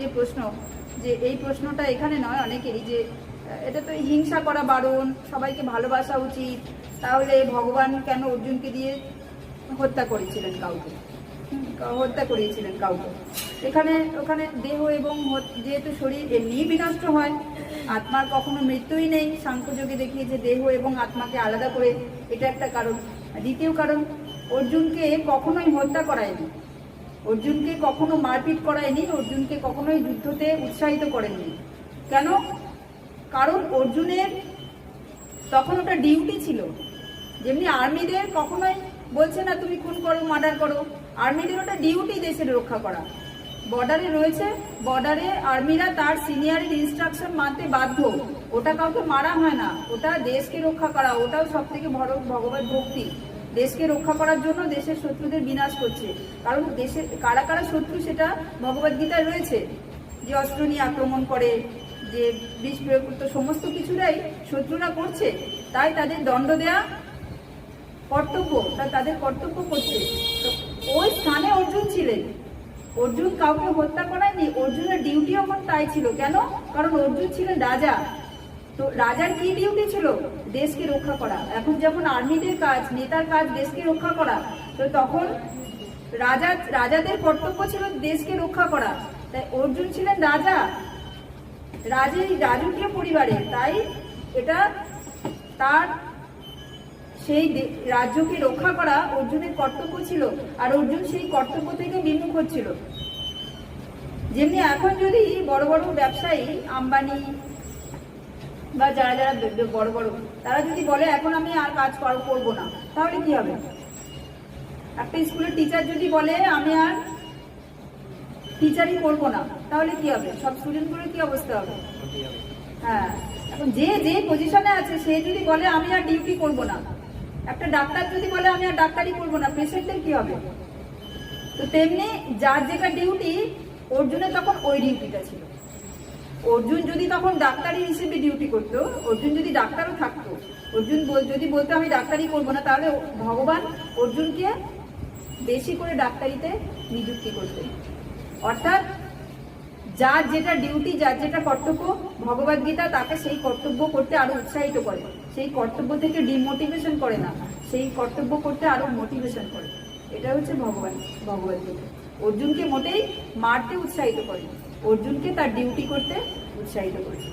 যে প্রশ্ন, যে এই প্রশ্নটা এখানে নয় অনেকেরই, যে এটা তো হিংসা করা বারণ, সবাইকে ভালোবাসা উচিত, তাহলে ভগবান কেন অর্জুনকে দিয়ে হত্যা করেছিলেন কাউকে, হত্যা করিয়েছিলেন কাউকে। এখানে ওখানে দেহ এবং যেহেতু শরীর এমনি বিনষ্ট হয়, আত্মার কখনো মৃত্যুই নেই, সাংখ্যযোগে দেখিয়েছে দেহ এবং আত্মাকে আলাদা করে, এটা একটা কারণ। দ্বিতীয় কারণ, অর্জুনকে কখনোই হত্যা করায়নি, অর্জুনকে কখনো মারপিট করায়নি, অর্জুনকে কখনোই যুদ্ধতে উৎসাহিত করেননি। কেন? কারণ অর্জুনের তখন ওটা ডিউটি ছিল। যেমনি আর্মিদের কখনোই বলছে না তুমি খুন করো, মার্ডার করো, আর্মিদের ওটা ডিউটি দেশের রক্ষা করা। বর্ডারে রয়েছে, বর্ডারে আর্মিরা তার সিনিয়রের ইনস্ট্রাকশন মানতে বাধ্য, ওটা কাউকে মারা হয় না, ওটা দেশকে রক্ষা করা, ওটাও সব থেকে বড় ভগবত ভক্তি। দেশকে রক্ষা করার জন্য দেশের শত্রুদের বিনাশ করছে। কারণ দেশের কারা কারা শত্রু সেটা ভগবদ্গীতায় রয়েছে, যে অস্ত্র নিয়ে আক্রমণ করে, যে বিষ প্রয়োগ করতে, সমস্ত কিছুরাই শত্রুরা করছে, তাই তাদের দণ্ড দেয়া কর্তব্য, তাদের কর্তব্য করছে। তো ওই স্থানে অর্জুন ছিলেন, অর্জুন কাউকে হত্যা করায়নি, অর্জুনের ডিউটি এখন তাই ছিল। কেন? কারণ অর্জুন ছিলেন রাজা। তো রাজার কি ডিউটি ছিল? দেশকে রক্ষা করা। এখন যখন আর্মিদের কাজ, নেতার কাজ দেশকে রক্ষা করা, তো তখন রাজাদের কর্তব্য ছিল দেশকে রক্ষা করা। তাই অর্জুন ছিলেন রাজা, রাজকীয় পরিবারে, তাই এটা তার সেই রাজ্যকে রক্ষা করা অর্জুনের কর্তব্য ছিল, আর অর্জুন সেই কর্তব্য থেকে বিমুখ হচ্ছিল। যেমনি এখন যদি বড় বড় ব্যবসায়ী, আম্বানি বা যারা যারা বড় বড়, তারা যদি বলে এখন আমি আর কাজ করবো না, তাহলে কি হবে? একটা স্কুলের টিচার যদি বলে আমি আর টিচারই করবো না, তাহলে কি হবে? সব স্টুডেন্টগুলোর কি অবস্থা হবে? হ্যাঁ, এখন যে যে পজিশনে আছে সে যদি বলে আমি আর ডিউটি করবো না, একটা ডাক্তার যদি বলে আমি আর ডাক্তারি করবো না, পেশেন্টের কি হবে? তো তেমনি যার যেটা ডিউটি, অর্জুনের তখন ওই ডিউটিটা ছিল। অর্জুন যদি তখন ডাক্তারি হিসেবে ডিউটি করতো, অর্জুন যদি ডাক্তারও থাকতো, অর্জুন যদি বলতো আমি ডাক্তারি করবো না, তাহলে ভগবান অর্জুনকে বেশি করে ডাক্তারিতে নিযুক্তি করতেন। অর্থাৎ যার যেটা ডিউটি, যার যেটা কর্তব্য, ভগবদ্গীতা তাকে সেই কর্তব্য করতে আরো উৎসাহিত করে, সেই কর্তব্য থেকে ডিমোটিভেশন করে না, সেই কর্তব্য করতে আরো মোটিভেশন করে। এটা হচ্ছে ভগবদ্গীতা। অর্জুনকে মোটেই মারতে উৎসাহিত করে, অর্জুনকে তার ডিউটি করতে উৎসাহিত করেছে।